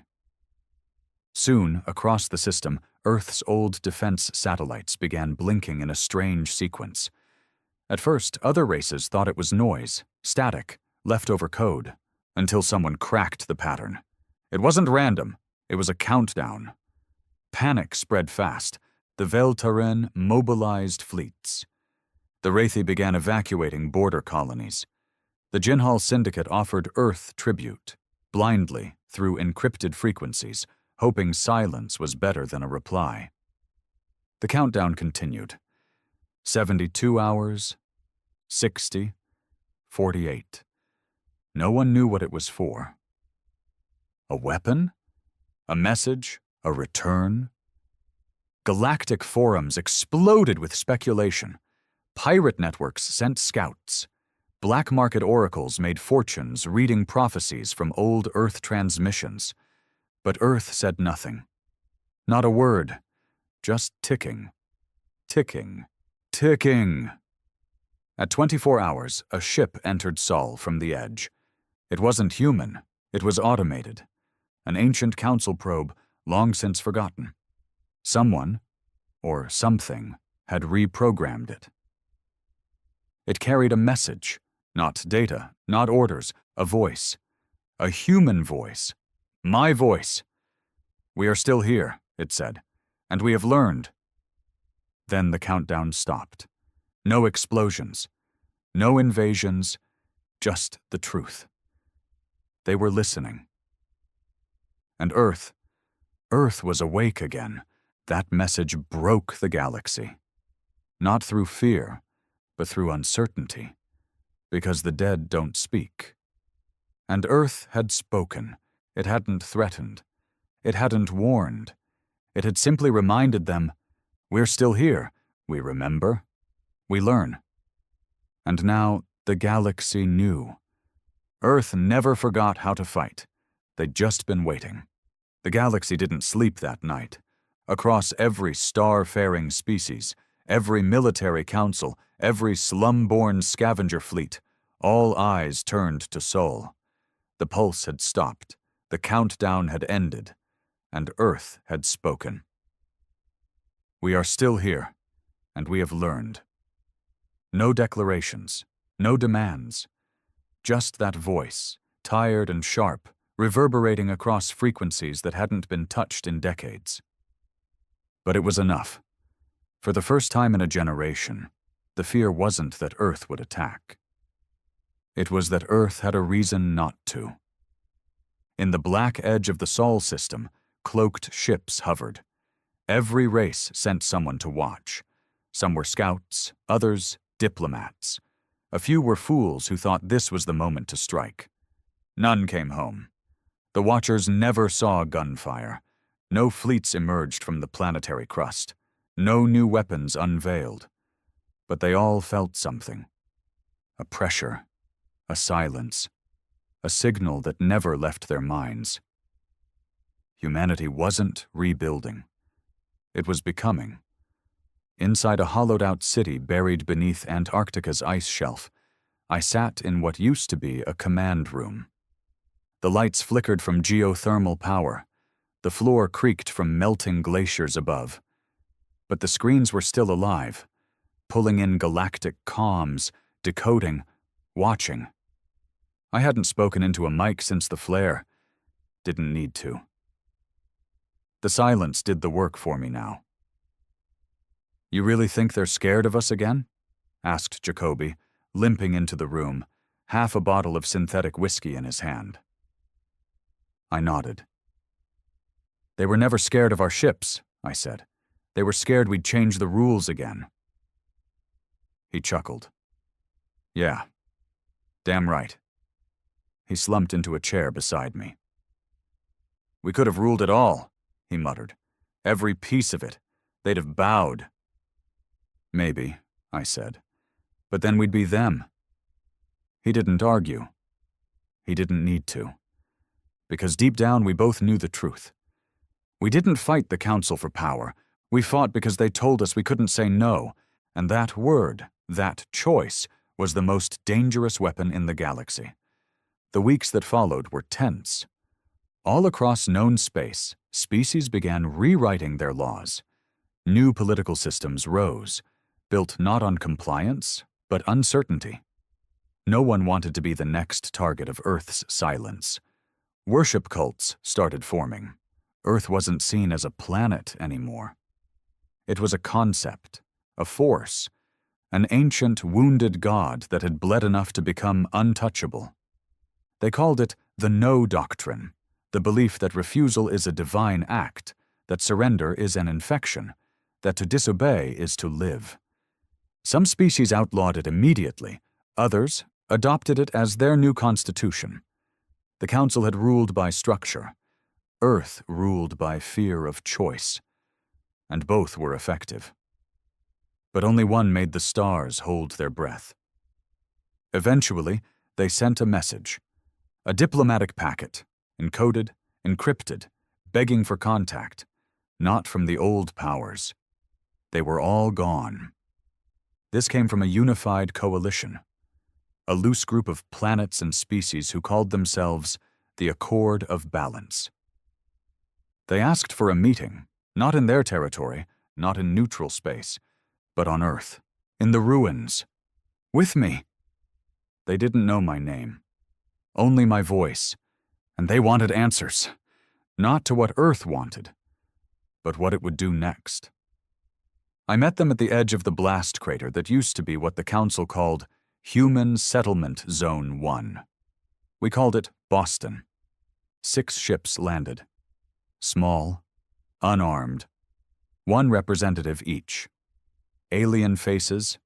Soon, across the system, Earth's old defense satellites began blinking in a strange sequence. At first, other races thought it was noise, static, leftover code, until someone cracked the pattern. It wasn't random, it was a countdown. Panic spread fast. The Terran mobilized fleets. The Wrathi began evacuating border colonies. The Jinhal Syndicate offered Earth tribute, blindly, through encrypted frequencies, hoping silence was better than a reply. The countdown continued. 72 hours, 60, 48. No one knew what it was for. A weapon? A message? A return? Galactic forums exploded with speculation. Pirate networks sent scouts. Black market oracles made fortunes reading prophecies from old Earth transmissions. But Earth said nothing. Not a word. Just ticking. Ticking. Ticking. At 24 hours, a ship entered Sol from the edge. It wasn't human. It was automated. An ancient council probe, long since forgotten. Someone, or something, had reprogrammed it. It carried a message, not data, not orders, a voice. A human voice. My voice. We are still here, it said, and we have learned. Then the countdown stopped. No explosions. No invasions. Just the truth. They were listening. And Earth was awake again. That message broke the galaxy. Not through fear, but through uncertainty. Because the dead don't speak. And Earth had spoken. It hadn't threatened. It hadn't warned. It had simply reminded them, we're still here. We remember. We learn. And now the galaxy knew. Earth never forgot how to fight. They'd just been waiting. The galaxy didn't sleep that night. Across every star-faring species, every military council, every slum-born scavenger fleet, all eyes turned to Sol. The pulse had stopped, the countdown had ended, and Earth had spoken. We are still here, and we have learned. No declarations, no demands. Just that voice, tired and sharp, reverberating across frequencies that hadn't been touched in decades. But it was enough. For the first time in a generation, the fear wasn't that Earth would attack. It was that Earth had a reason not to. In the black edge of the Sol system, cloaked ships hovered. Every race sent someone to watch. Some were scouts, others diplomats. A few were fools who thought this was the moment to strike. None came home. The Watchers never saw gunfire. No fleets emerged from the planetary crust. No new weapons unveiled. But they all felt something. A pressure. A silence. A signal that never left their minds. Humanity wasn't rebuilding. It was becoming. Inside a hollowed-out city buried beneath Antarctica's ice shelf, I sat in what used to be a command room. The lights flickered from geothermal power. The floor creaked from melting glaciers above. But the screens were still alive, pulling in galactic comms, decoding, watching. I hadn't spoken into a mic since the flare. Didn't need to. The silence did the work for me now. You really think they're scared of us again? Asked Jacoby, limping into the room, half a bottle of synthetic whiskey in his hand. I nodded. They were never scared of our ships, I said. They were scared we'd change the rules again. He chuckled. Yeah, damn right. He slumped into a chair beside me. We could have ruled it all, he muttered. Every piece of it. They'd have bowed. Maybe, I said. But then we'd be them. He didn't argue. He didn't need to. Because deep down we both knew the truth. We didn't fight the Council for power. We fought because they told us we couldn't say no, and that word, that choice, was the most dangerous weapon in the galaxy. The weeks that followed were tense. All across known space, species began rewriting their laws. New political systems rose, built not on compliance, but uncertainty. No one wanted to be the next target of Earth's silence. Worship cults started forming. Earth wasn't seen as a planet anymore. It was a concept, a force, an ancient, wounded god that had bled enough to become untouchable. They called it the No Doctrine, the belief that refusal is a divine act, that surrender is an infection, that to disobey is to live. Some species outlawed it immediately, others adopted it as their new constitution. The Council had ruled by structure. Earth ruled by fear of choice. And both were effective. But only one made the stars hold their breath. Eventually, they sent a message. A diplomatic packet, encoded, encrypted, begging for contact, not from the old powers. They were all gone. This came from a unified coalition, a loose group of planets and species who called themselves the Accord of Balance. They asked for a meeting, not in their territory, not in neutral space, but on Earth, in the ruins, with me. They didn't know my name, only my voice, and they wanted answers, not to what Earth wanted, but what it would do next. I met them at the edge of the blast crater that used to be what the Council called Human Settlement Zone 1. We called it Boston. 6 ships landed. Small, unarmed, 1 representative each. Alien faces,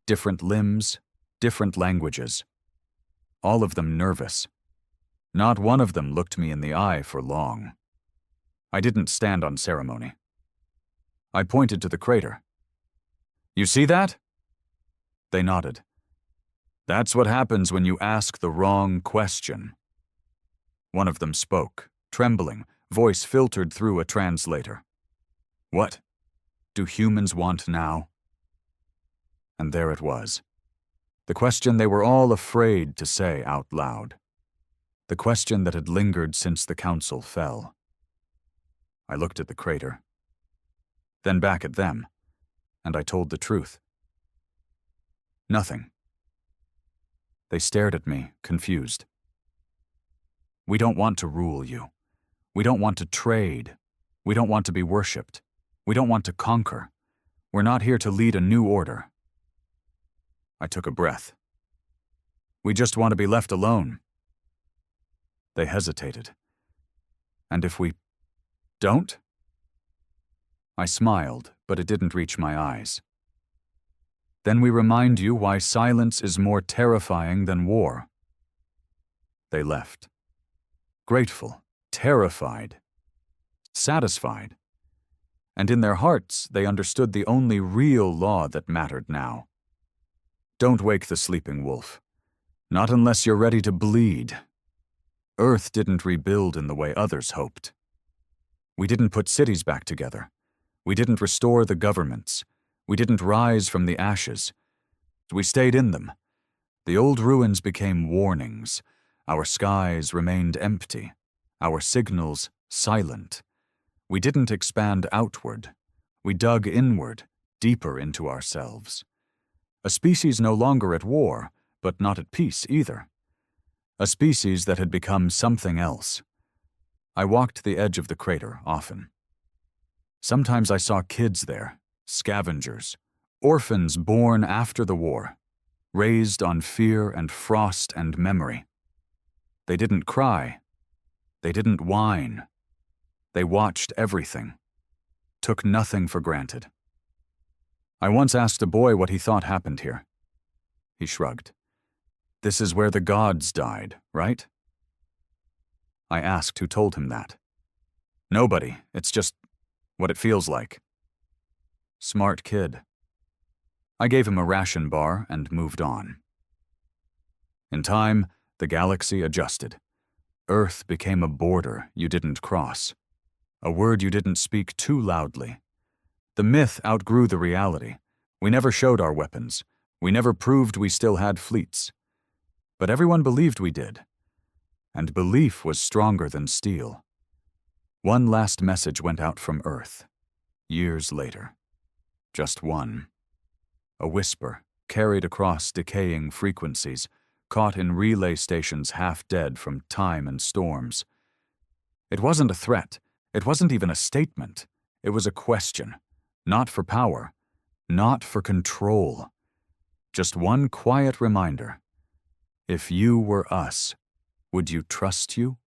different limbs, different languages. All of them nervous. Not one of them looked me in the eye for long. I didn't stand on ceremony. I pointed to the crater. You see that? They nodded. That's what happens when you ask the wrong question. One of them spoke, trembling, voice filtered through a translator. What do humans want now? And there it was. The question they were all afraid to say out loud. The question that had lingered since the Council fell. I looked at the crater, then back at them, and I told the truth. Nothing. They stared at me, confused. We don't want to rule you. We don't want to trade. We don't want to be worshipped. We don't want to conquer. We're not here to lead a new order. I took a breath. We just want to be left alone. They hesitated. And if we don't? I smiled, but it didn't reach my eyes. Then we remind you why silence is more terrifying than war. They left. Grateful, terrified, satisfied. And in their hearts, they understood the only real law that mattered now. Don't wake the sleeping wolf. Not unless you're ready to bleed. Earth didn't rebuild in the way others hoped. We didn't put cities back together. We didn't restore the governments. We didn't rise from the ashes. We stayed in them. The old ruins became warnings. Our skies remained empty. Our signals silent. We didn't expand outward. We dug inward, deeper into ourselves. A species no longer at war, but not at peace either. A species that had become something else. I walked the edge of the crater often. Sometimes I saw kids there, scavengers, orphans born after the war, raised on fear and frost and memory. They didn't cry. They didn't whine. They watched everything. took nothing for granted. I once asked a boy what he thought happened here. He shrugged. This is where the gods died, right? I asked who told him that. Nobody, it's just what it feels like. Smart kid. I gave him a ration bar and moved on. In time, the galaxy adjusted. Earth became a border you didn't cross, a word you didn't speak too loudly. The myth outgrew the reality. We never showed our weapons. We never proved we still had fleets. But everyone believed we did. And belief was stronger than steel. One last message went out from Earth, years later. Just one. A whisper, carried across decaying frequencies, caught in relay stations half dead from time and storms. It wasn't a threat. It wasn't even a statement. It was a question. Not for power. Not for control. Just one quiet reminder. If you were us, would you trust you?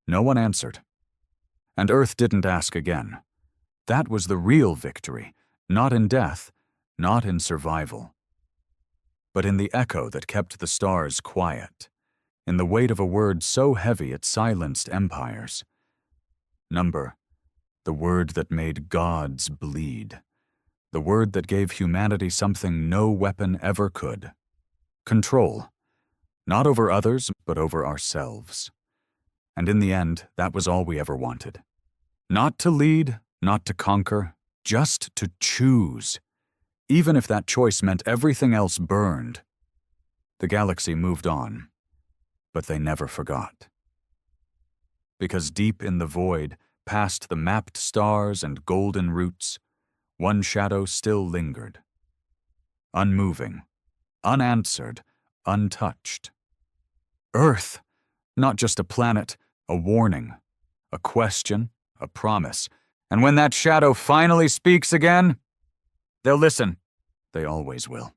No one answered. And Earth didn't ask again. That was the real victory, not in death, not in survival, but in the echo that kept the stars quiet, in the weight of a word so heavy it silenced empires. Number, the word that made gods bleed, the word that gave humanity something no weapon ever could. Control, not over others, but over ourselves. And in the end, that was all we ever wanted. Not to lead, not to conquer, just to choose. Even if that choice meant everything else burned. The galaxy moved on, but they never forgot. Because deep in the void, past the mapped stars and golden roots, one shadow still lingered. Unmoving, unanswered, untouched. Earth, not just a planet, a warning, a question, a promise. And when that shadow finally speaks again, they'll listen. They always will.